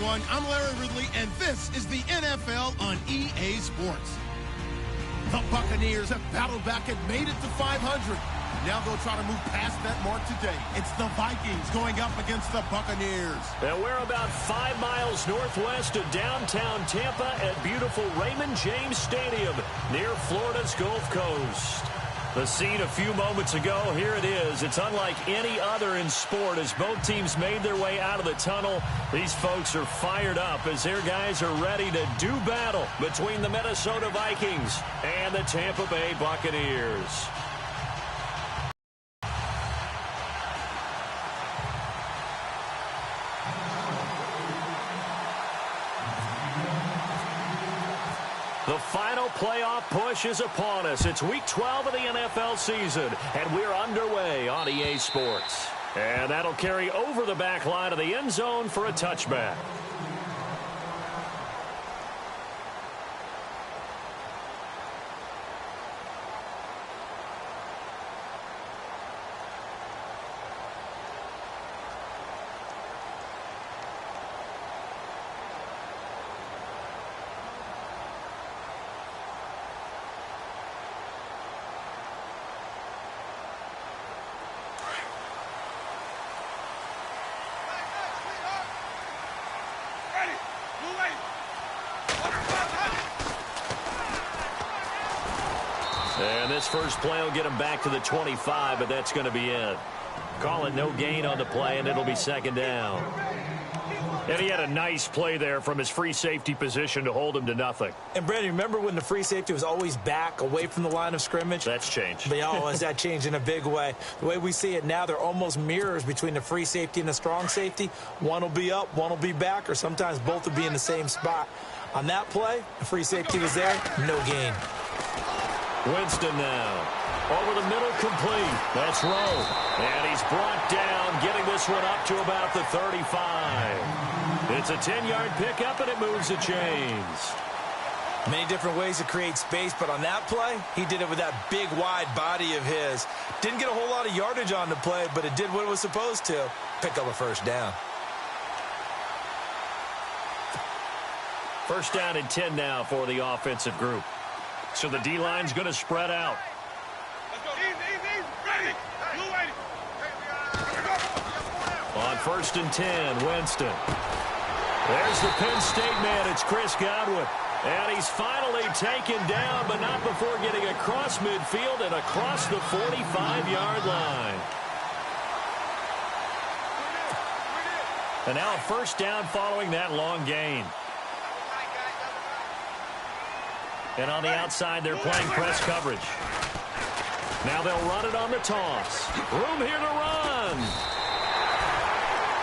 everyone. I'm Larry Ridley, and this is the NFL on EA Sports. The Buccaneers have battled back and made it to 500. Now they'll try to move past that mark today. It's the Vikings going up against the Buccaneers. And we're about 5 miles northwest of downtown Tampa at beautiful Raymond James Stadium near Florida's Gulf Coast. The scene a few moments ago, here it is. It's unlike any other in sport as both teams made their way out of the tunnel. These folks are fired up as their guys are ready to do battle between the Minnesota Vikings and the Tampa Bay Buccaneers. The final playoff push is upon us. It's week 12 of the NFL season, and we're underway on EA Sports. And that'll carry over the back line of the end zone for a touchback. And this first play will get him back to the 25, but that's going to be it. Call it no gain on the play, and it'll be second down. And he had a nice play there from his free safety position to hold him to nothing. And, Brandon, remember when the free safety was always back away from the line of scrimmage? That's changed. But, has that changed in a big way? The way we see it now, they're almost mirrors between the free safety and the strong safety. One will be up, one will be back, or sometimes both will be in the same spot. On that play, the free safety was there, no gain. Winston now. Over the middle, complete. That's Rowe. And he's brought down, getting this one up to about the 35. It's a 10-yard pickup, and it moves the chains. Many different ways to create space, but on that play, he did it with that big, wide body of his. Didn't get a whole lot of yardage on the play, but it did what it was supposed to. Pick up a first down. First down and 10 now for the offensive group. So the D-line's going to spread out. On first and 10, Winston. There's the Penn State man. It's Chris Godwin. And he's finally taken down, but not before getting across midfield and across the 45-yard line. And now a first down following that long gain. And on the outside, they're playing press coverage. Now they'll run it on the toss. Room here to run.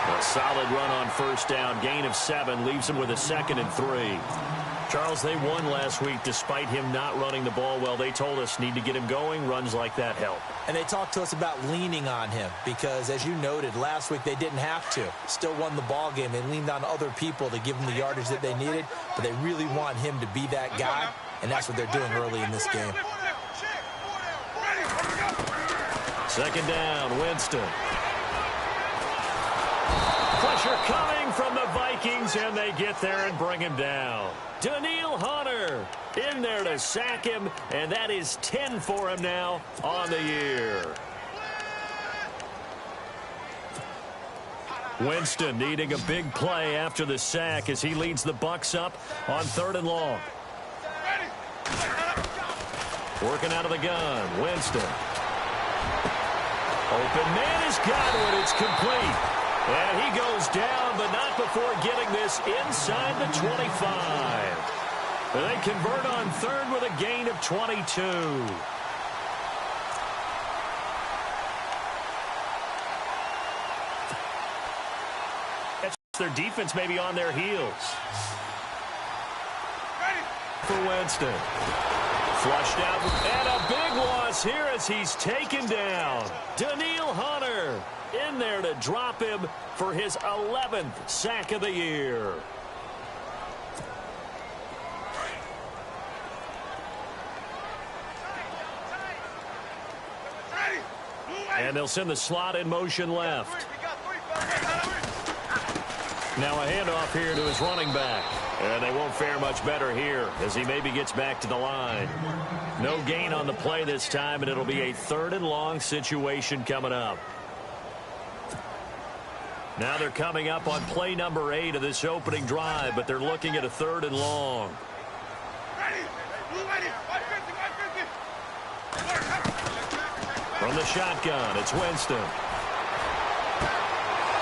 A solid run on first down. Gain of 7 leaves them with a 2nd and 3. Charles, they won last week despite him not running the ball well. They told us need to get him going. Runs like that help. And they talked to us about leaning on him because, as you noted, last week they didn't have to. Still won the ball game. They leaned on other people to give them the yardage that they needed, but they really want him to be that guy, and that's what they're doing early in this game. Second down, Winston. Pressure coming from the Vikings, and they get there and bring him down. Daniil Hunter in there to sack him, and that is 10 for him now on the year. Winston needing a big play after the sack as he leads the Bucs up on 3rd and long. Working out of the gun, Winston. Open man is Godwin. It's complete. And he goes down, but not before getting this inside the 25. They convert on 3rd with a gain of 22. Their defense may be on their heels. For Winston. Flushed out, and a big loss here as he's taken down. Daniil Hunter in there to drop him for his 11th sack of the year. And they'll send the slot in motion left. Now a handoff here to his running back. And they won't fare much better here as he maybe gets back to the line. No gain on the play this time, and it'll be a 3rd and long situation coming up. Now they're coming up on play number 8 of this opening drive, but they're looking at a 3rd and long. From the shotgun, it's Winston.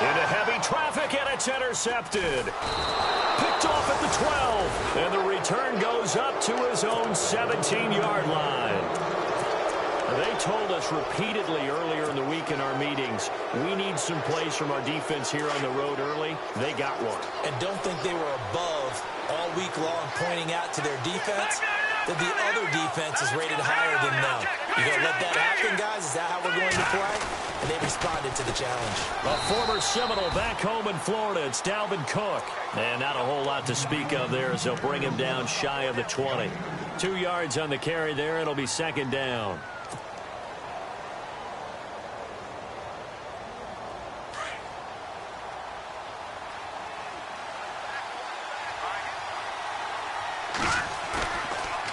Into heavy traffic, and it's intercepted. Picked off at the 12, and the return goes up to his own 17-yard line. They told us repeatedly earlier in the week in our meetings, we need some plays from our defense here on the road early. They got one. And don't think they were above all week long pointing out to their defense that the other defense is rated higher than them. You going to let that happen, guys? Is that how we're going to play? And they responded to the challenge. A former Seminole back home in Florida. It's Dalvin Cook. And not a whole lot to speak of there as they'll bring him down shy of the 20. 2 yards on the carry there. It'll be 2nd down.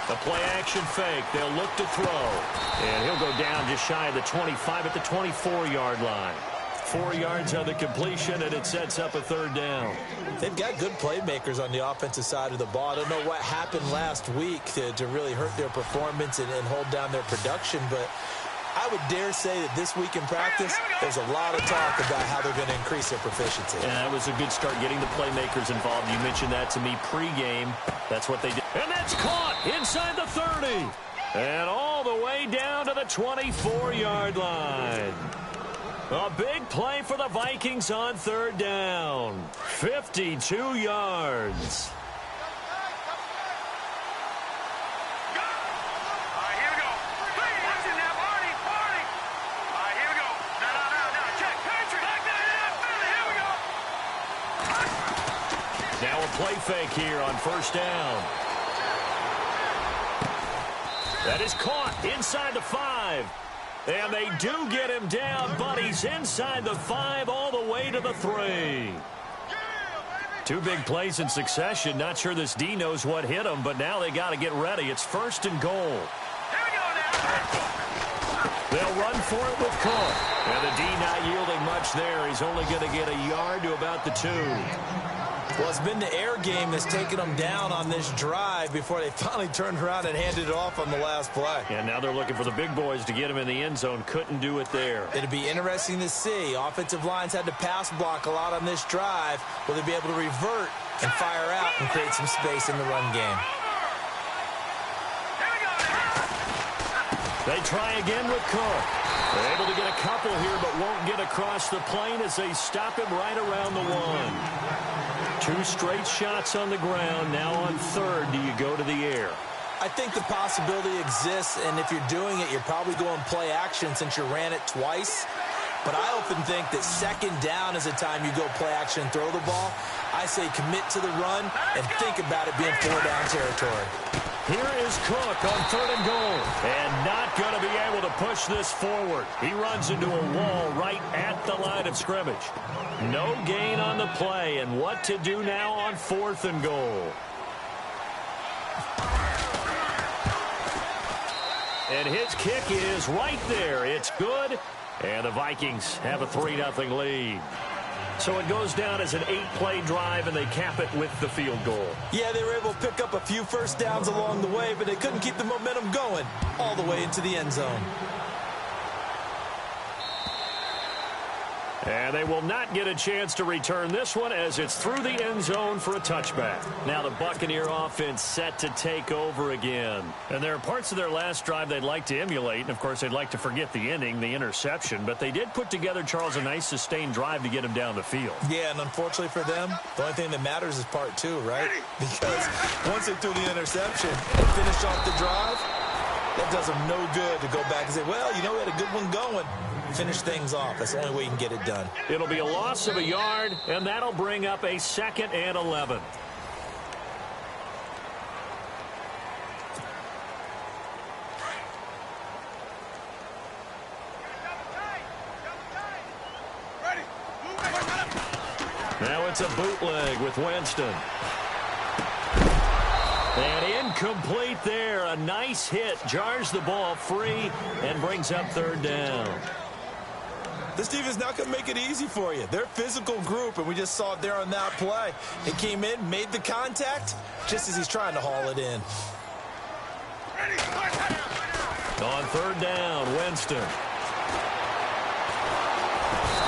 The play-action fake. They'll look to throw. And he'll go down just shy of the 25 at the 24-yard line. 4 yards on the completion, and it sets up a 3rd down. They've got good playmakers on the offensive side of the ball. I don't know what happened last week to really hurt their performance and hold down their production, but I would dare say that this week in practice, there's a lot of talk about how they're going to increase their proficiency. Yeah, that was a good start getting the playmakers involved. You mentioned that to me pregame. That's what they did. And that's caught inside the 30. And all the way down to the 24-yard line. A big play for the Vikings on 3rd down. 52 yards. Now a play fake here on 1st down. That is caught inside the 5. And they do get him down, but he's inside the 5 all the way to the 3. 2 big plays in succession. Not sure this D knows what hit him, but now they got to get ready. It's 1st and goal. They'll run for it with Cook. And the D not yielding much there. He's only going to get a yard to about the 2. Well, it's been the air game that's taken them down on this drive before they finally turned around and handed it off on the last play. And now they're looking for the big boys to get him in the end zone. Couldn't do it there. It'll be interesting to see. Offensive lines had to pass block a lot on this drive. Will they be able to revert and fire out and create some space in the run game? They try again with Cook. They're able to get a couple here, but won't get across the plane as they stop him right around the 1. 2 straight shots on the ground. Now on 3rd, do you go to the air? I think the possibility exists, and if you're doing it, you're probably going play action since you ran it twice. But I often think that 2nd down is the time you go play action and throw the ball. I say commit to the run and think about it being 4-down territory. Here is Cook on 3rd and goal. And not going to be able to push this forward. He runs into a wall right at the line of scrimmage. No gain on the play. And what to do now on 4th and goal. And his kick is right there. It's good. And the Vikings have a 3-0 lead. So it goes down as an 8-play drive, and they cap it with the field goal. Yeah, they were able to pick up a few first downs along the way, but they couldn't keep the momentum going all the way into the end zone. And they will not get a chance to return this one as it's through the end zone for a touchback. Now the Buccaneer offense set to take over again. And there are parts of their last drive they'd like to emulate. And, of course, they'd like to forget the ending, the interception. But they did put together, Charles, a nice sustained drive to get him down the field. Yeah, and unfortunately for them, the only thing that matters is part 2, right? Because once they threw the interception and finished off the drive, that does them no good to go back and say, well, you know, we had a good one going. Finish things off. That's the only way you can get it done. It'll be a loss of a yard, and that'll bring up a 2nd and 11. Now it's a bootleg with Winston. And incomplete there. A nice hit. Jars the ball free and brings up third down. This defense not going to make it easy for you. They're a physical group, and we just saw it there on that play. He came in, made the contact, just as he's trying to haul it in. On third down, Winston.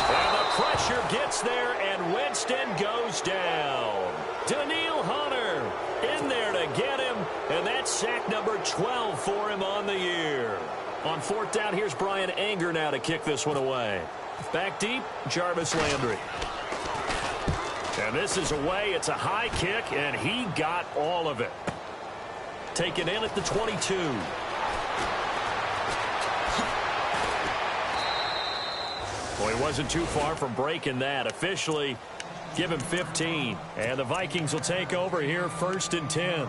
And the pressure gets there, and Winston goes down. Daniil Hunter in there to get him, and that's sack number 12 for him on the year. On fourth down, here's Brian Anger now to kick this one away. Back deep, Jarvis Landry. And this is away. It's a high kick, and he got all of it. Taken in at the 22. Well, he wasn't too far from breaking that. Officially, give him 15. And the Vikings will take over here, 1st and 10.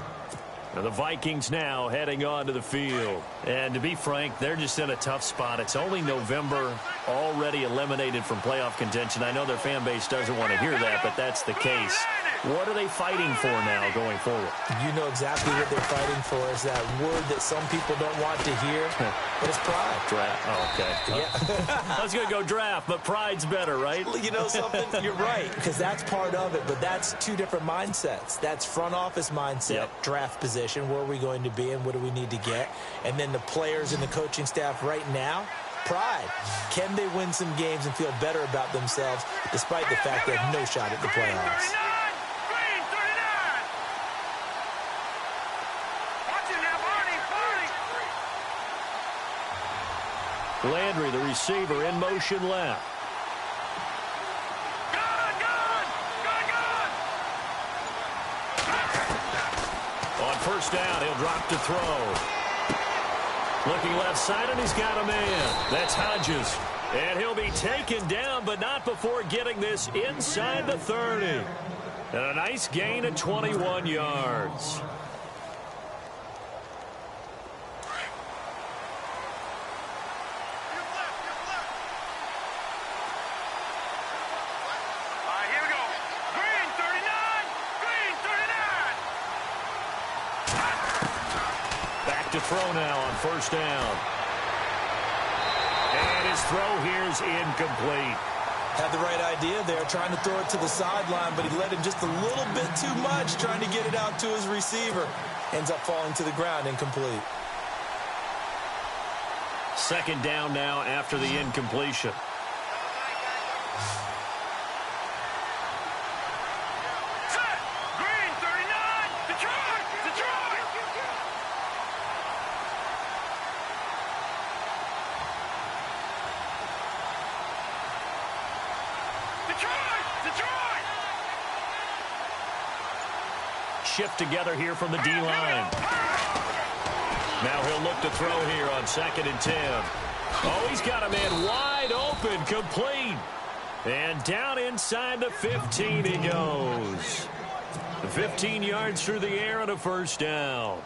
Now the Vikings now heading on to the field. And to be frank, they're just in a tough spot. It's only November, already eliminated from playoff contention. I know their fan base doesn't want to hear that, but that's the case. What are they fighting for now going forward? You know exactly what they're fighting for. Is that word that some people don't want to hear, but it's pride. Draft. Oh, okay. Yeah. I was going to go draft, but pride's better, right? You know something? You're right, because that's part of it, but that's two different mindsets. That's front office mindset, draft position, where are we going to be and what do we need to get? And then the players and the coaching staff right now, pride. Can they win some games and feel better about themselves despite the fact they have no shot at the playoffs? Landry, the receiver, in motion left. On first down, he'll drop to throw. Looking left side, and he's got a man. That's Hodges. And he'll be taken down, but not before getting this inside the 30. And a nice gain of 21 yards. To throw now on first down. And his throw here's incomplete. Had the right idea there, trying to throw it to the sideline, but he let him just a little bit too much, trying to get it out to his receiver. Ends up falling to the ground, incomplete. Second down now after the incompletion. Shift together here from the D-line. Now he'll look to throw here on 2nd and 10. Oh, he's got a man wide open, complete. And down inside the 15 he goes. 15 yards through the air on a first down.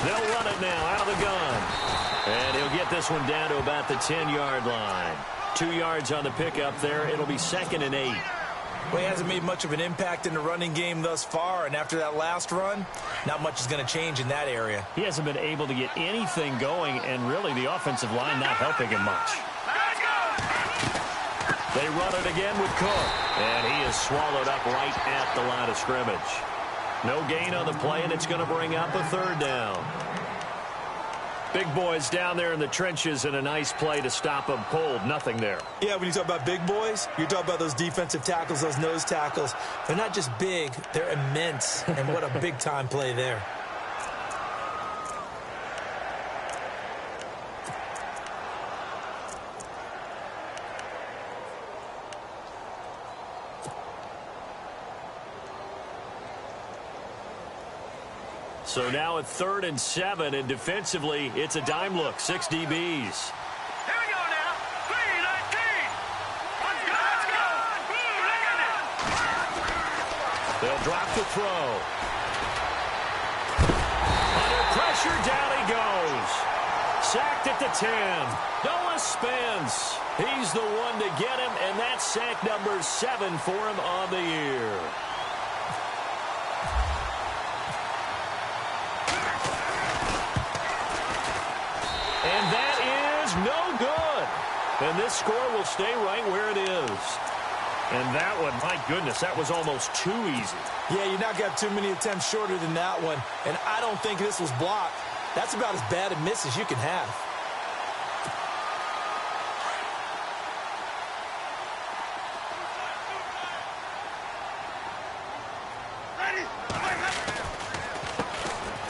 They'll run it now out of the gun. And he'll get this one down to about the 10-yard line. 2 yards on the pickup there. It'll be 2nd and 8. Well, he hasn't made much of an impact in the running game thus far, and after that last run, not much is going to change in that area. He hasn't been able to get anything going, and really the offensive line not helping him much. They run it again with Cook, and he is swallowed up right at the line of scrimmage. No gain on the play, and it's going to bring up a third down. Big boys down there in the trenches, and a nice play to stop them cold. Nothing there. Yeah, when you talk about big boys, you're talking about those defensive tackles, those nose tackles. They're not just big, they're immense, and what a big-time play there. So now at 3rd and 7, and defensively, it's a dime look. 6 DBs. Here we go now. 3-19. Let's go. They'll drop the throw. goes. Sacked at the 10. Noah Spence. He's the one to get him, and that's sack number 7 for him on the year. And that is no good. And this score will stay right where it is. And that one, my goodness, that was almost too easy. Yeah, you're not got too many attempts shorter than that one. And I don't think this was blocked. That's about as bad a miss as you can have.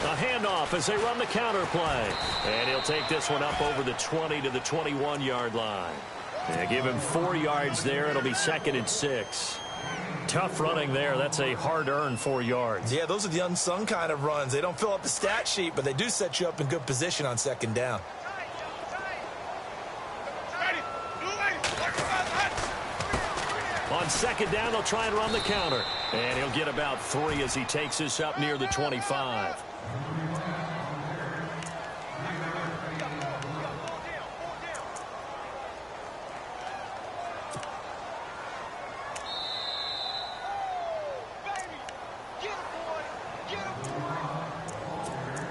A handoff as they run the counter play. And he'll take this one up over the 20 to the 21-yard line. Yeah, give him 4 yards there. It'll be 2nd and 6. Tough running there. That's a hard-earned 4 yards. Yeah, those are the unsung kind of runs. They don't fill up the stat sheet, but they do set you up in good position on 2nd down. On 2nd down, they'll try and run the counter. And he'll get about 3 as he takes this up near the 25.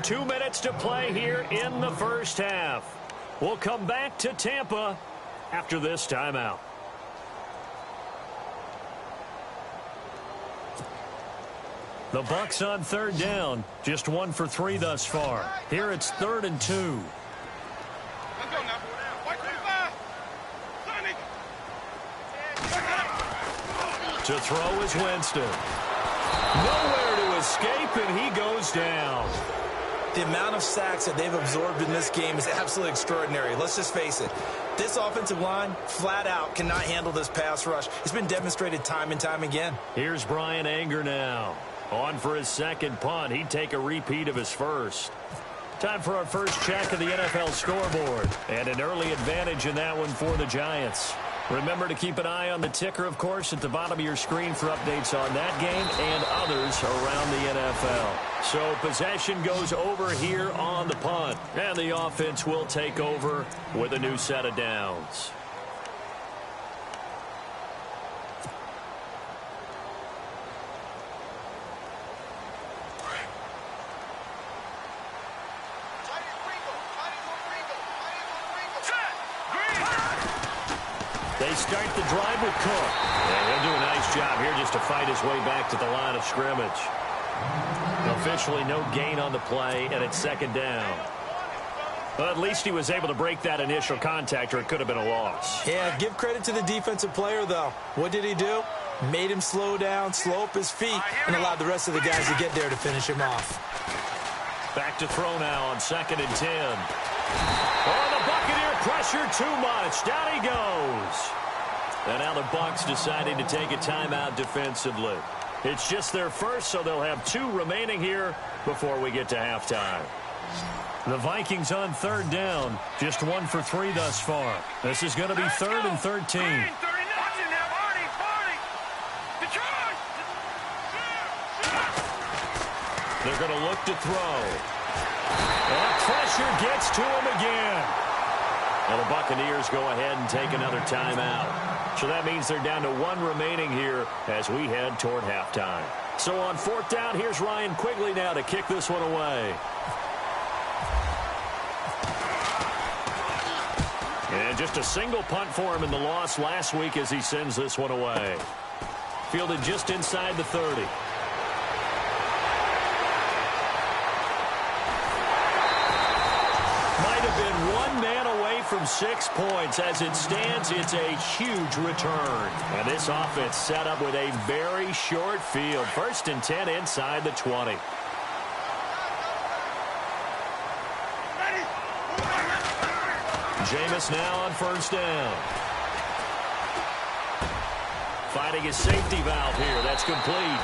Two minutes to play here in the first half. We'll come back to Tampa after this timeout. The Bucs on 3rd down. Just 1 for 3 thus far. Here it's 3rd and 2. Let's go now. White 25. To throw is Winston. Nowhere to escape, and he goes down. The amount of sacks that they've absorbed in this game is absolutely extraordinary. Let's just face it. This offensive line, flat out, cannot handle this pass rush. It's been demonstrated time and time again. Here's Brian Anger now. On for his 2nd punt. He'd take a repeat of his first. Time for our first check of the NFL scoreboard. And an early advantage in that one for the Giants. Remember to keep an eye on the ticker, of course, at the bottom of your screen for updates on that game and others around the NFL. So possession goes over here on the punt. And the offense will take over with a new set of downs. They start the drive with Cook. And he'll do a nice job here just to fight his way back to the line of scrimmage. Officially no gain on the play, and it's 2nd down. Well, at least he was able to break that initial contact, or it could have been a loss. Yeah, give credit to the defensive player, though. What did he do? Made him slow down, slow up his feet, and allowed the rest of the guys to get there to finish him off. Back to throw now on 2nd and 10. Oh, the Buccaneer pressure too much. Down he goes. And now the Bucs deciding to take a timeout defensively. It's just their first, so they'll have 2 remaining here before we get to halftime. The Vikings on 3rd down. Just 1 for 3 thus far. This is going to be 3rd and 13. They're going to look to throw. And pressure gets to him again. And the Buccaneers go ahead and take another timeout. So that means they're down to 1 remaining here as we head toward halftime. So on 4th down, here's Ryan Quigley now to kick this one away. And just a single punt for him in the loss last week as he sends this one away. Fielded just inside the 30. Might have been 1 man away from 6 points. As it stands, it's a huge return. And this offense set up with a very short field. 1st and 10 inside the 20. Jameis now on 1st down. Fighting his safety valve here. That's complete.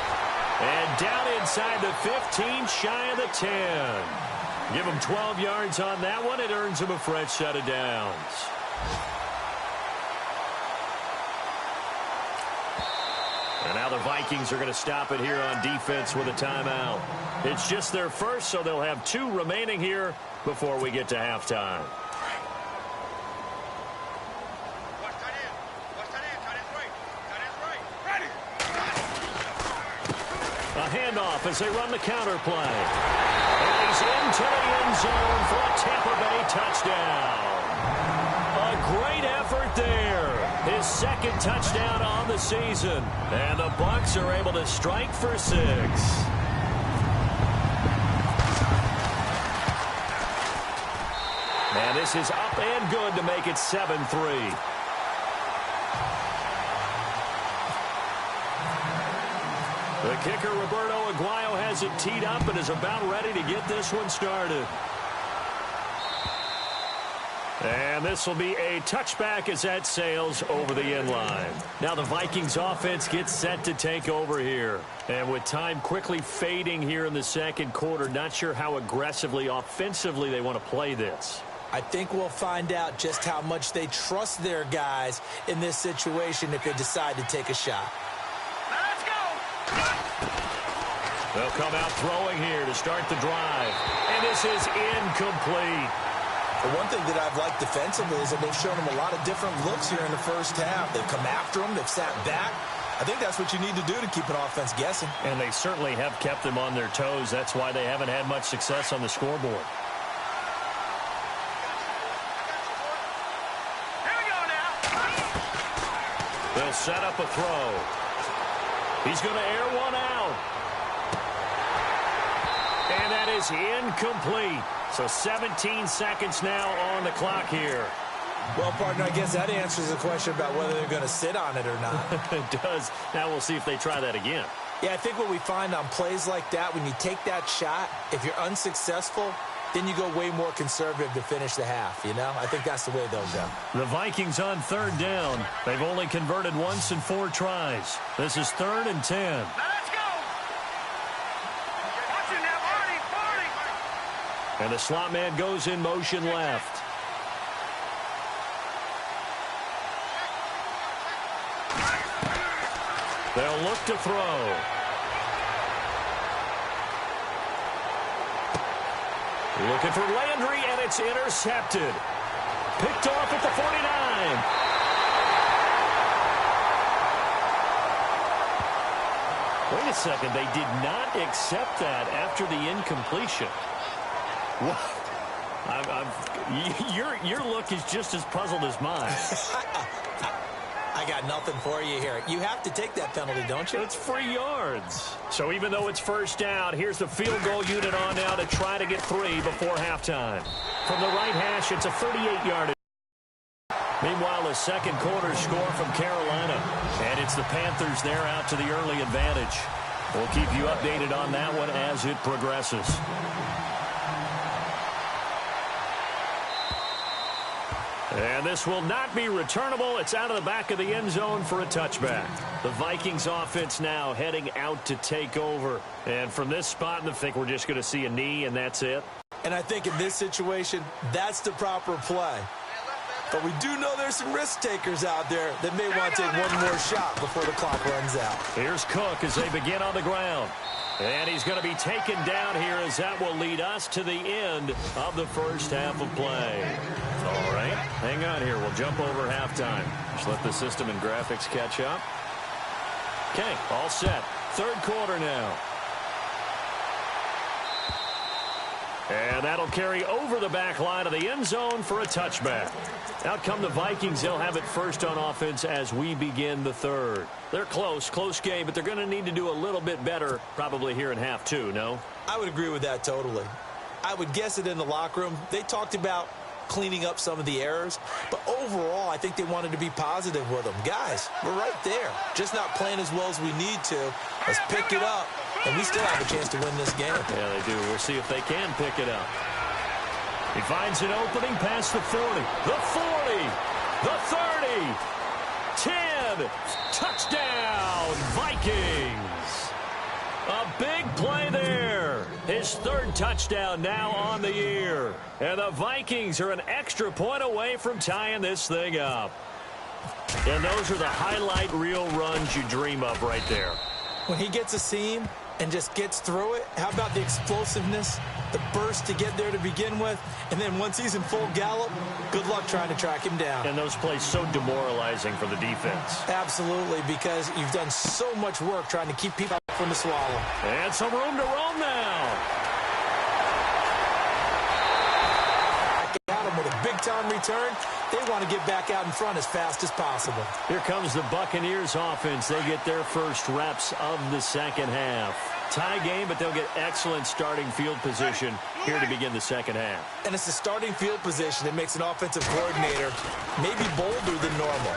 And down inside the 15, shy of the 10. Give him 12 yards on that one. It earns him a fresh set of downs. And now the Vikings are going to stop it here on defense with a timeout. It's just their first, so they'll have 2 remaining here before we get to halftime. A handoff as they run the counter play. And he's into the end zone for a Tampa Bay touchdown. A great effort there. His second touchdown on the season. And the Bucs are able to strike for 6. And this is up and good to make it 7-3. The kicker, Roberto Aguayo, has it teed up and is about ready to get this one started. And this will be a touchback as that sails over the end line. Now the Vikings offense gets set to take over here. And with time quickly fading here in the second quarter, not sure how aggressively, offensively they want to play this. I think we'll find out just how much they trust their guys in this situation if they decide to take a shot. Let's go! They'll come out throwing here to start the drive. And this is incomplete. The one thing that I've liked defensively is that they've shown them a lot of different looks here in the first half. They've come after them. They've sat back. I think that's what you need to do to keep an offense guessing. And they certainly have kept them on their toes. That's why they haven't had much success on the scoreboard. Here we go now. They'll set up a throw. He's going to air one out. And that is incomplete. So 17 seconds now on the clock here. Well, partner, I guess that answers the question about whether they're going to sit on it or not. It does. Now we'll see if they try that again. Yeah, I think what we find on plays like that, when you take that shot, if you're unsuccessful, then you go way more conservative to finish the half, you know? I think that's the way they'll go. The Vikings on 3rd down. They've only converted once in 4 tries. This is 3rd and 10. Let's go! Watch it now, Marty! And the slot man goes in motion left. They'll look to throw. Looking for Landry, and it's intercepted. Picked off at the 49. Wait a second. They did not accept that after the incompletion. What? Your look is just as puzzled as mine. I got nothing for you here. You have to take that penalty, don't you? It's free yards. So even though it's 1st down, here's the field goal unit on now to try to get 3 before halftime. From the right hash, it's a 38-yard. Meanwhile, the second quarter score from Carolina. And it's the Panthers there out to the early advantage. We'll keep you updated on that one as it progresses. And this will not be returnable. It's out of the back of the end zone for a touchback. The Vikings offense now heading out to take over. And from this spot, I think we're just going to see a knee, and that's it. And I think in this situation, that's the proper play. But we do know there's some risk takers out there that may want to take one more shot before the clock runs out. Here's Cook as they begin on the ground. And he's going to be taken down here as that will lead us to the end of the first half of play. All right, hang on here. We'll jump over halftime. Just let the system and graphics catch up. Okay, all set. 3rd quarter now. And that'll carry over the back line of the end zone for a touchback. Out come the Vikings. They'll have it first on offense as we begin the 3rd. They're close game, but they're going to need to do a little bit better probably here in half 2, no? I would agree with that totally. I would guess it in the locker room. They talked about cleaning up some of the errors, but overall, I think they wanted to be positive with them. Guys, we're right there. Just not playing as well as we need to. Let's pick it up, and we still have a chance to win this game. Yeah, they do. We'll see if they can pick it up. He finds an opening past the 40, the 40, the 30, 10, touchdown, Vikings. A big play there. His 3rd touchdown now on the year. And the Vikings are an extra point away from tying this thing up. And those are the highlight reel runs you dream of right there. When he gets a seam and just gets through it, how about the explosiveness, the burst to get there to begin with, and then once he's in full gallop, good luck trying to track him down. And those plays so demoralizing for the defense. Absolutely, because you've done so much work trying to keep people from the swallow. And some room to roam now. Got him with a big-time return. They want to get back out in front as fast as possible. Here comes the Buccaneers offense. They get their first reps of the second half. Tie game, but they'll get excellent starting field position here to begin the second half. And it's the starting field position that makes an offensive coordinator maybe bolder than normal.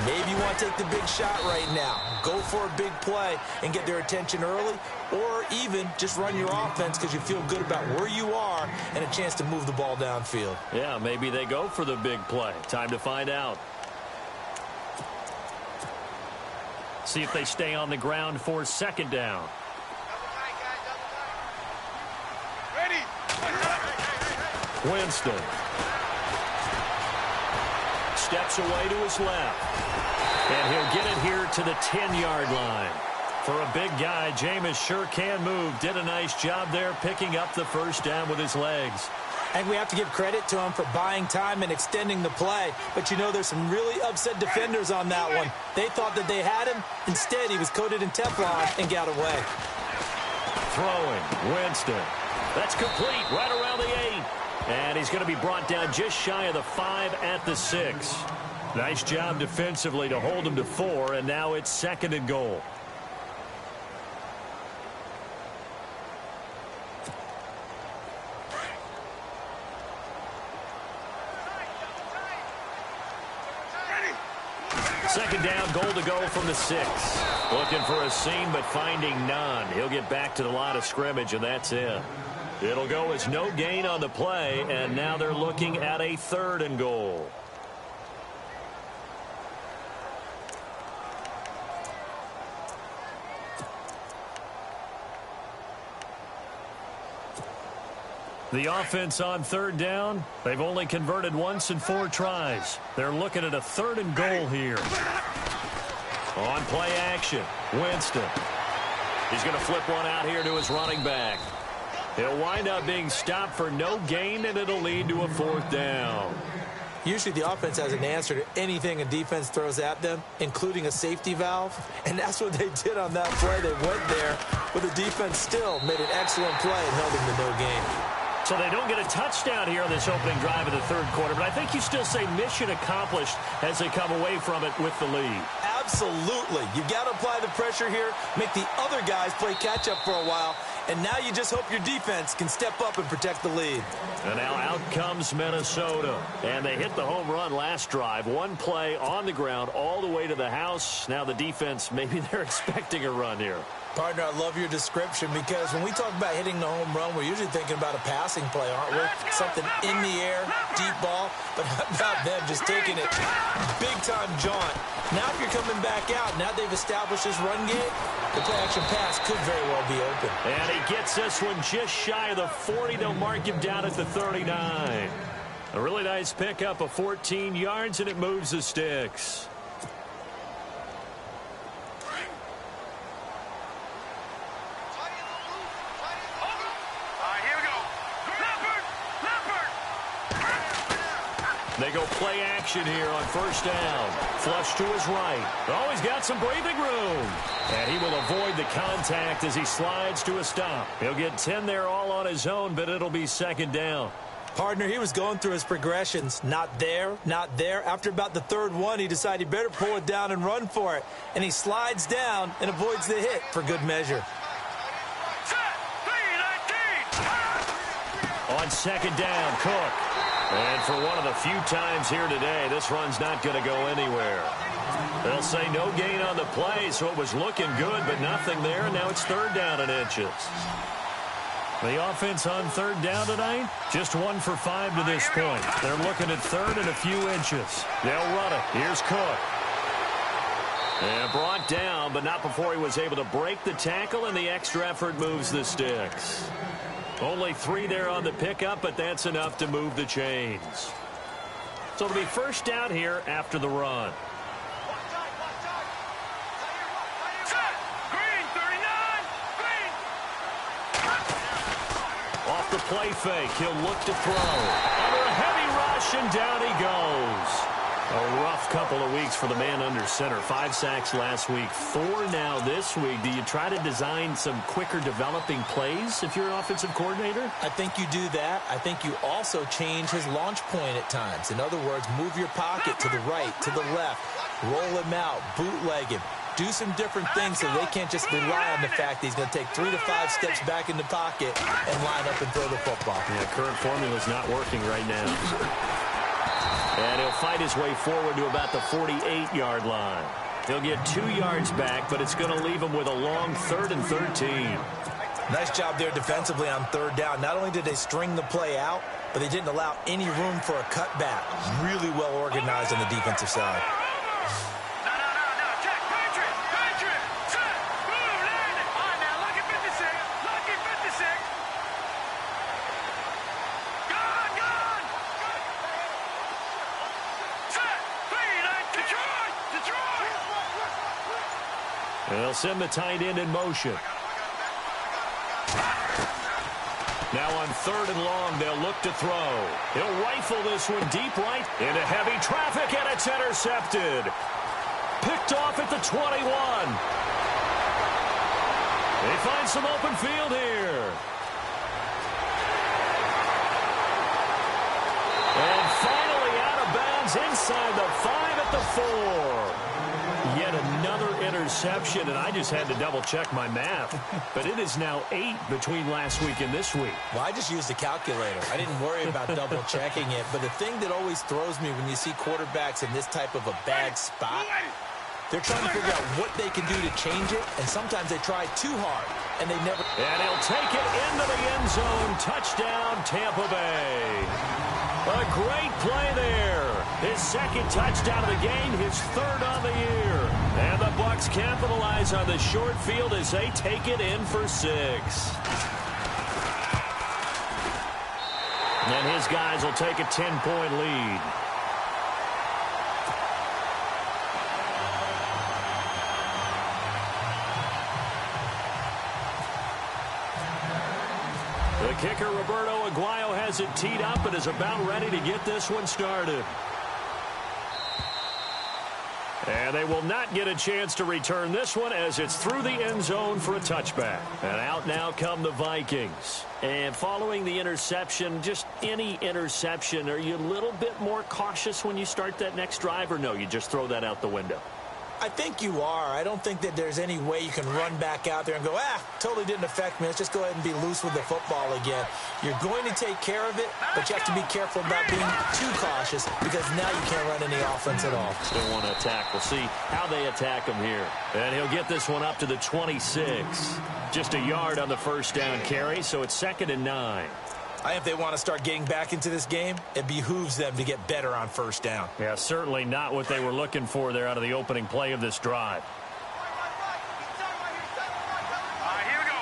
Maybe you want to take the big shot right now. Go for a big play and get their attention early, or even just run your offense because you feel good about where you are and a chance to move the ball downfield. Yeah, maybe they go for the big play. Time to find out. See if they stay on the ground for second down. Winston steps away to his left. And he'll get it here to the 10-yard line. For a big guy, Jameis sure can move. Did a nice job there picking up the first down with his legs. And we have to give credit to him for buying time and extending the play. But, you know, there's some really upset defenders on that one. They thought that they had him. Instead, he was coated in Teflon and got away. Throwing, Winston. That's complete right around the 8. And he's going to be brought down just shy of the 5 at the 6. Nice job defensively to hold him to 4, and now it's second and goal. Second down, goal to go from the 6. Looking for a seam, but finding none. He'll get back to the line of scrimmage, and that's it. It'll go as no gain on the play, and now they're looking at a third and goal. The offense on third down, they've only converted once in 4 tries. They're looking at a third and goal here. On play action, Winston. He's going to flip one out here to his running back. He'll wind up being stopped for no gain, and it'll lead to a 4th down. Usually the offense has an answer to anything a defense throws at them, including a safety valve. And that's what they did on that play. They went there, but the defense still made an excellent play and held them to no gain. So they don't get a touchdown here on this opening drive of the third quarter, but I think you still say mission accomplished as they come away from it with the lead. Absolutely. You've got to apply the pressure here, make the other guys play catch-up for a while, and now you just hope your defense can step up and protect the lead. And now out comes Minnesota. And they hit the home run last drive. One play on the ground all the way to the house. Now the defense, maybe they're expecting a run here. Partner, I love your description because when we talk about hitting the home run, we're usually thinking about a passing play, aren't we? Something in the air, deep ball. But how about them just taking it big-time jaunt? Now if you're coming back out, now they've established this run game, the play-action pass could very well be open. And he gets this one just shy of the 40. They'll mark him down at the 39. A really nice pickup of 14 yards, and it moves the sticks. They go play action here on first down. Flush to his right. Oh, he's got some breathing room. And he will avoid the contact as he slides to a stop. He'll get 10 there all on his own, but it'll be second down. Partner, he was going through his progressions. Not there, not there. After about the third one, he decided he better pull it down and run for it. And he slides down and avoids the hit for good measure. On second down, Cook. And for one of the few times here today, this run's not going to go anywhere. They'll say no gain on the play, so it was looking good, but nothing there, and now it's third down and inches. The offense on third down tonight, just 1 for 5 to this point. They're looking at third and a few inches. They'll run it. Here's Cook. And brought down, but not before he was able to break the tackle, and the extra effort moves the sticks. Only 3 there on the pickup, but that's enough to move the chains. So it'll be first down here after the run. the play fake. He'll look to throw. Under a heavy rush, and down he goes. A rough couple of weeks for the man under center. 5 sacks last week, 4 now this week. Do you try to design some quicker developing plays if you're an offensive coordinator? I think you do that. I think you also change his launch point at times. In other words, move your pocket to the right, to the left, roll him out, bootleg him. Do some different things so they can't just rely on the fact that he's going to take 3 to 5 steps back in the pocket and line up and throw the football. Yeah, current formula's not working right now. And he'll fight his way forward to about the 48-yard line. He'll get 2 yards back, but it's going to leave him with a long 3rd and 13. Nice job there defensively on 3rd down. Not only did they string the play out, but they didn't allow any room for a cutback. Really well organized on the defensive side. They'll send the tight end in motion. Now on 3rd and long, they'll look to throw. He'll rifle this one deep right into heavy traffic, and it's intercepted. Picked off at the 21. They find some open field here. And finally out of bounds inside the 5 at the 4. Yet another interception, and I just had to double-check my math. But it is now 8 between last week and this week. Well, I just used a calculator. I didn't worry about double-checking it. But the thing that always throws me when you see quarterbacks in this type of a bad spot, they're trying to figure out what they can do to change it, and sometimes they try too hard, and they never... And he'll take it into the end zone. Touchdown, Tampa Bay. A great play there. His 2nd touchdown of the game, his 3rd on the year. And the Bucs capitalize on the short field as they take it in for 6. And his guys will take a 10-point lead. The kicker, Roberto Aguayo, has it teed up and is about ready to get this one started. And they will not get a chance to return this one as it's through the end zone for a touchback. And out now come the Vikings. And following the interception, just any interception, are you a little bit more cautious when you start that next drive, or no, you just throw that out the window? I think you are. I don't think that there's any way you can run back out there and go, totally didn't affect me. Let's just go ahead and be loose with the football again. You're going to take care of it, but you have to be careful about being too cautious because now you can't run any offense at all. Still want to attack. We'll see how they attack him here. And he'll get this one up to the 26. Just a yard on the 1st down carry, so it's 2nd and 9. I think if they want to start getting back into this game, it behooves them to get better on 1st down. Yeah, certainly not what they were looking for there out of the opening play of this drive. Here we go.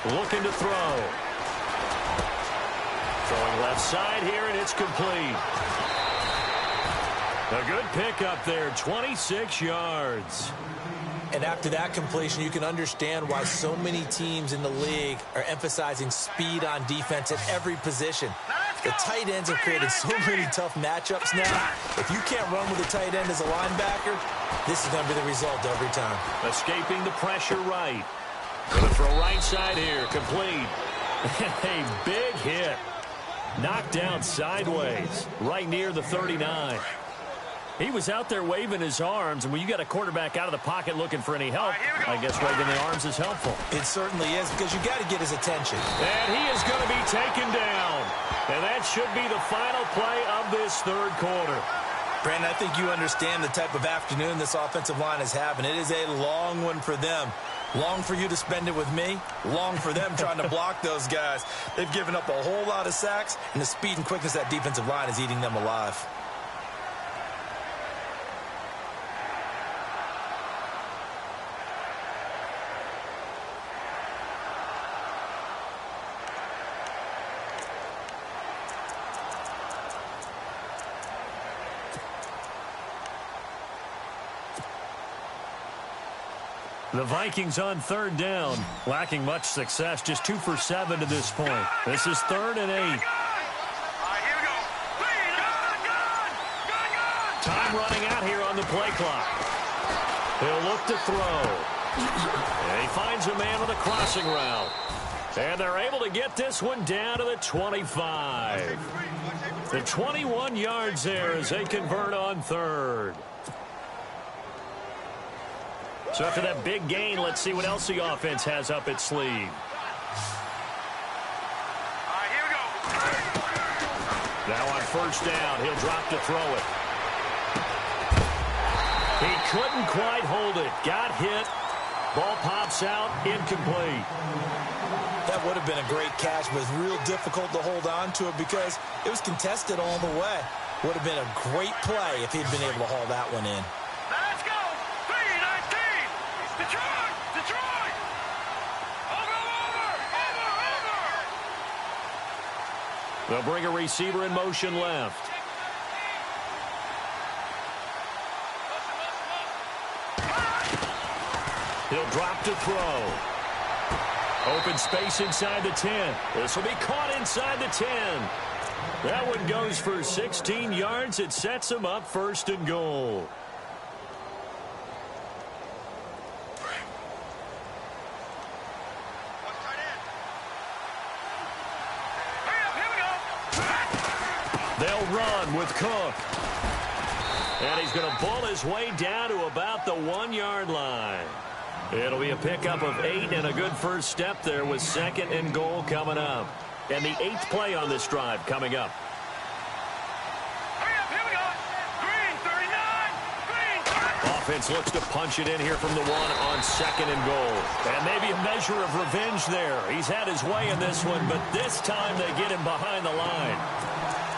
Green. Looking to throw. Throwing left side here, and it's complete. A good pickup there, 26 yards. And after that completion, you can understand why so many teams in the league are emphasizing speed on defense at every position. The tight ends have created so many tough matchups now. If you can't run with a tight end as a linebacker, this is going to be the result every time. Escaping the pressure right. Going to throw right side here, complete. A big hit. Knocked down sideways, right near the 39. He was out there waving his arms, and when you got a quarterback out of the pocket looking for any help, I guess waving the arms is helpful. It certainly is, because you got to get his attention. And he is going to be taken down. And that should be the final play of this 3rd quarter. Brandon, I think you understand the type of afternoon this offensive line is having. It is a long one for them. Long for you to spend it with me. Long for them trying to block those guys. They've given up a whole lot of sacks, and the speed and quickness of that defensive line is eating them alive. The Vikings on third down, lacking much success, just 2 for 7 to this point. This is 3rd and 8. Here we go. Time running out here on the play clock. He'll look to throw. And he finds a man on the crossing route. And they're able to get this one down to the 25. The 21 yards there as they convert on 3rd. So after that big gain, let's see what else the offense has up its sleeve. Here we go. Now on 1st down, he'll drop to throw it. He couldn't quite hold it. Got hit. Ball pops out, incomplete. That would have been a great catch, but it's real difficult to hold on to it because it was contested all the way. Would have been a great play if he'd been able to haul that one in. Let's go. 3-19. Detroit. Detroit. Over. They'll bring a receiver in motion left. He'll drop to throw. Open space inside the 10. This will be caught inside the 10. That one goes for 16 yards. It sets him up 1st and goal. They'll run with Cook. And he's going to ball his way down to about the 1-yard line. It'll be a pickup of 8 and a good first step there with 2nd and goal coming up. And the 8th play on this drive coming up. Here we go. Green, 39. Green. Offense looks to punch it in here from the 1 on 2nd and goal. And maybe a measure of revenge there. He's had his way in this one, but this time they get him behind the line.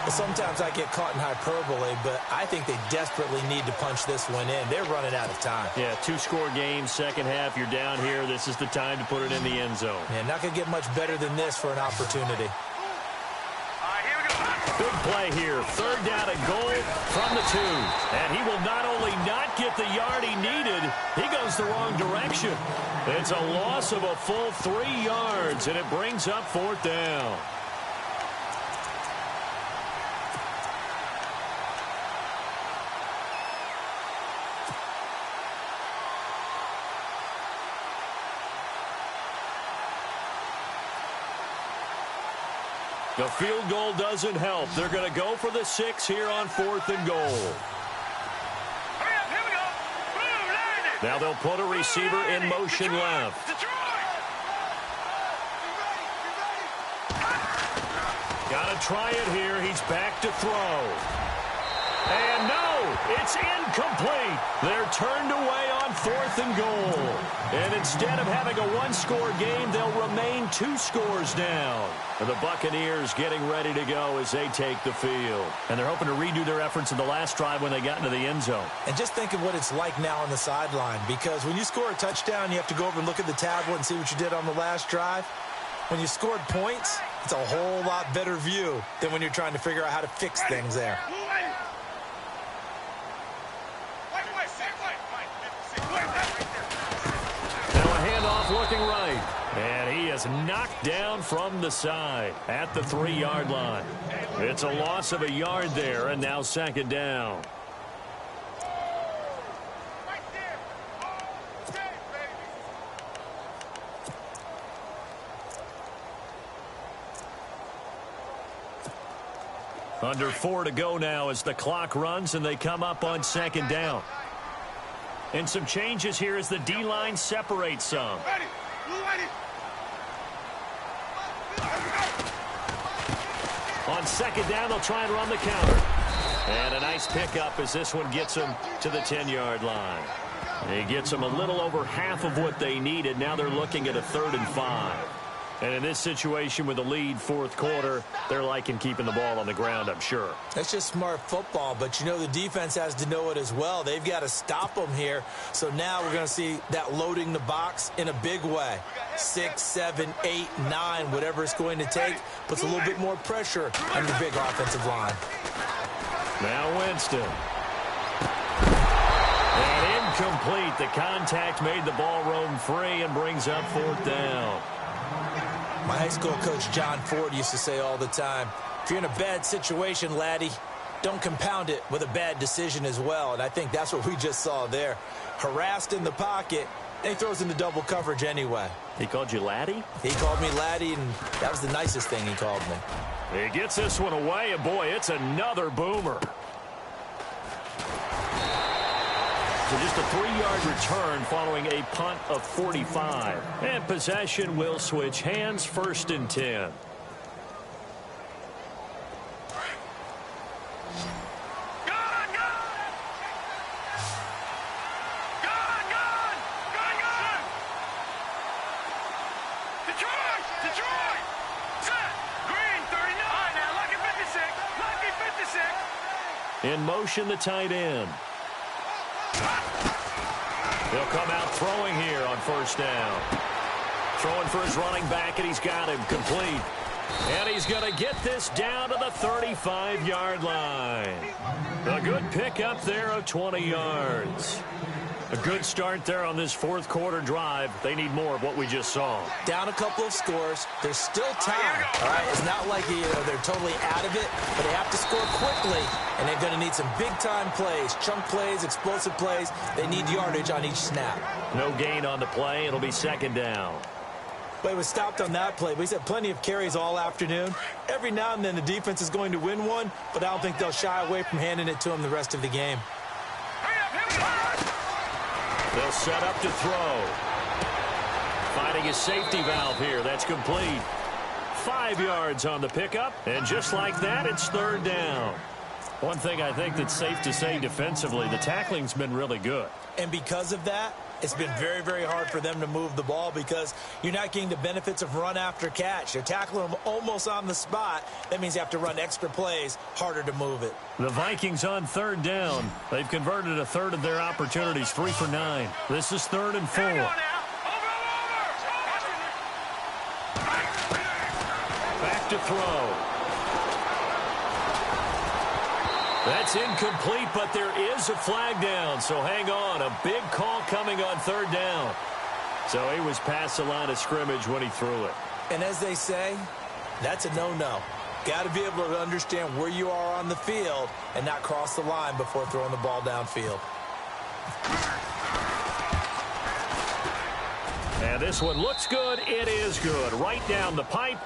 Sometimes I get caught in hyperbole, but I think they desperately need to punch this one in. They're running out of time. Yeah, 2-score game, second half. You're down here. This is the time to put it in the end zone. Yeah, not going to get much better than this for an opportunity. Here we go. Big play here. 3rd down and goal from the 2. And he will not only not get the yard he needed, he goes the wrong direction. It's a loss of a full 3 yards, and it brings up 4th down. The field goal doesn't help. They're going to go for the 6 here on 4th and goal. Here we go. Blue, landed. Now they'll put a receiver in motion left. Detroit. Got to try it here. He's back to throw. And no, it's incomplete. They're turned away on 4th and goal. And instead of having a 1-score game, they'll remain 2 scores down. And the Buccaneers getting ready to go as they take the field. And they're hoping to redo their efforts in the last drive when they got into the end zone. And just think of what it's like now on the sideline, because when you score a touchdown, you have to go over and look at the tablet and see what you did on the last drive. When you scored points, it's a whole lot better view than when you're trying to figure out how to fix things there. Looking right, and he is knocked down from the side at the 3-yard line. It's a loss of a yard there, and now 2nd down. Under 4 to go now as the clock runs, and they come up on 2nd down. And some changes here as the D-line separates some. On 2nd down, they'll try and run the counter. And a nice pickup as this one gets them to the 10-yard line. He gets them a little over half of what they needed. Now they're looking at a 3rd and 5. And in this situation with the lead 4th quarter, they're liking keeping the ball on the ground, I'm sure. That's just smart football, but you know the defense has to know it as well. They've got to stop them here. So now we're going to see that loading the box in a big way. 6, 7, 8, 9, whatever it's going to take, puts a little bit more pressure on your big offensive line. Now Winston. And Incomplete. The contact made the ball roam free and brings up 4th down. My high school coach, John Ford, used to say all the time, if you're in a bad situation, laddie, don't compound it with a bad decision as well. And I think that's what we just saw there. Harassed in the pocket, and he throws into double coverage anyway. He called you laddie? He called me laddie, and that was the nicest thing he called me. He gets this one away, and boy, it's another boomer. So just a 3-yard return following a punt of 45. And possession will switch hands, 1st and 10. In motion, the tight end. He'll come out throwing here on 1st down. Throwing for his running back, and he's got him complete. And he's going to get this down to the 35-yard line. A good pickup there of 20 yards. A good start there on this 4th quarter drive. They need more of what we just saw. Down a couple of scores. There's still time. All right, it's not like they're totally out of it, but they have to score quickly, and they're going to need some big-time plays, chunk plays, explosive plays. They need yardage on each snap. No gain on the play. It'll be 2nd down. But it was stopped on that play. We've had plenty of carries all afternoon. Every now and then the defense is going to win one, but I don't think they'll shy away from handing it to them the rest of the game. They'll set up to throw. Finding a safety valve here. That's complete. 5 yards on the pickup. And just like that, it's 3rd down. One thing I think that's safe to say defensively, the tackling's been really good. And because of that, it's been very, very hard for them to move the ball because you're not getting the benefits of run after catch. You're tackling them almost on the spot. That means you have to run extra plays, harder to move it. The Vikings on 3rd down. They've converted a 1/3 of their opportunities, 3 for 9. This is 3rd and 4. Back to throw. That's incomplete, but there is a flag down, so hang on. A big call coming on 3rd down. So he was past the line of scrimmage when he threw it. And as they say, that's a no-no. Got to be able to understand where you are on the field and not cross the line before throwing the ball downfield. And this one looks good. It is good. Right down the pipe.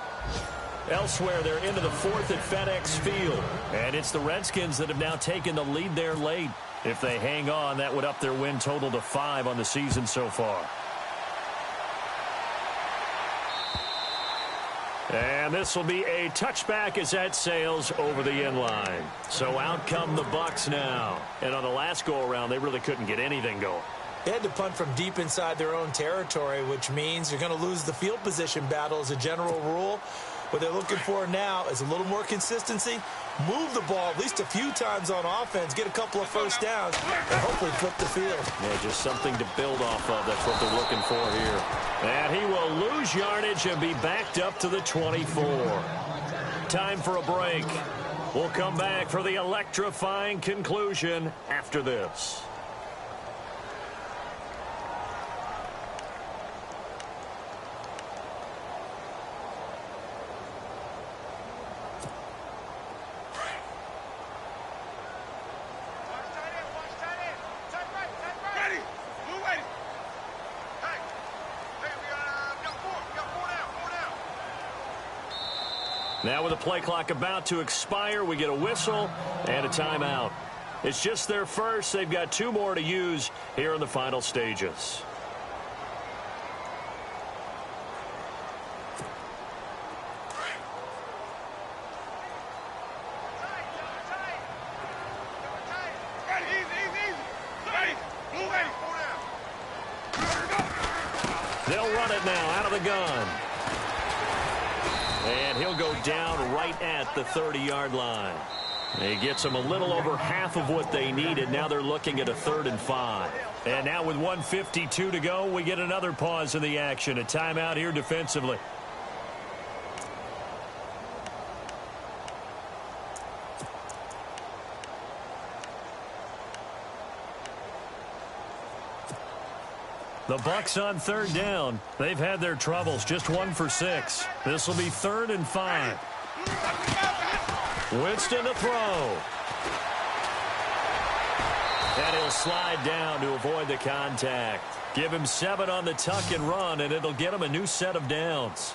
Elsewhere, they're into the 4th at FedEx Field. And it's the Redskins that have now taken the lead there late. If they hang on, that would up their win total to 5 on the season so far. And this will be a touchback as that sails over the end line. So out come the Bucs now. And on the last go-around, they really couldn't get anything going. They had to punt from deep inside their own territory, which means you're going to lose the field position battle as a general rule. What they're looking for now is a little more consistency, move the ball at least a few times on offense, get a couple of 1st downs, and hopefully flip the field. Yeah, just something to build off of. That's what they're looking for here. And he will lose yardage and be backed up to the 24. Time for a break. We'll come back for the electrifying conclusion after this. Now with the play clock about to expire, we get a whistle and a timeout. It's just their first. They've got 2 more to use here in the final stages. They'll run it now out of the gun. And he'll go down right at the 30-yard line. He gets them a little over half of what they needed. Now they're looking at a 3rd and 5. And now with 1:52 to go, we get another pause in the action. A timeout here defensively. The Bucks on 3rd down. They've had their troubles, just 1 for 6. This will be 3rd and 5. Winston to throw. And he'll slide down to avoid the contact. Give him 7 on the tuck and run, and it'll get him a new set of downs.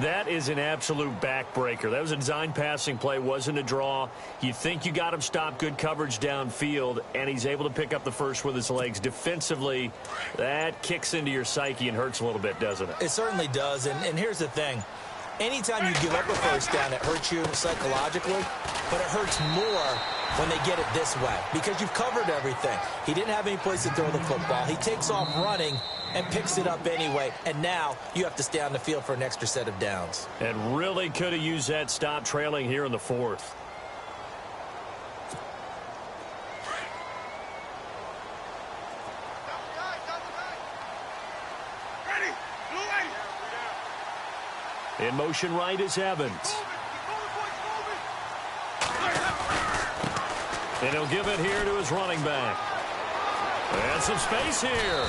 That is an absolute backbreaker. That was a design passing play, wasn't a draw. You think you got him stopped, good coverage downfield, and he's able to pick up the first with his legs. Defensively, that kicks into your psyche and hurts a little bit, doesn't it? It certainly does, and here's the thing. Anytime you give up a first down, it hurts you psychologically, but it hurts more when they get it this way because you've covered everything. He didn't have any place to throw the football. He takes off running and picks it up anyway, and now you have to stay on the field for an extra set of downs. And really could have used that stop trailing here in the 4th. In motion right is Evans. And he'll give it here to his running back. And some space here.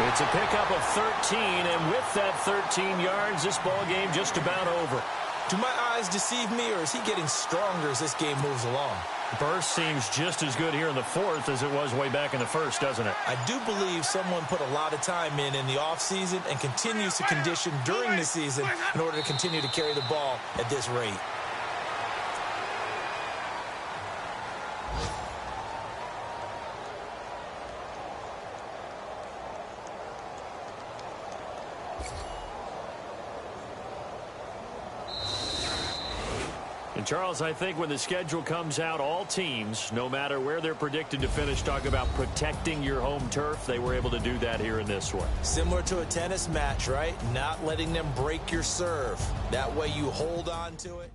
It's a pickup of 13, and with that 13 yards, this ball game just about over. Do my eyes deceive me, or is he getting stronger as this game moves along? Burst seems just as good here in the 4th as it was way back in the 1st, doesn't it? I do believe someone put a lot of time in the offseason and continues to condition during the season in order to continue to carry the ball at this rate. And, Charles, I think when the schedule comes out, all teams, no matter where they're predicted to finish, talk about protecting your home turf. They were able to do that here in this one. Similar to a tennis match, right? Not letting them break your serve. That way you hold on to it.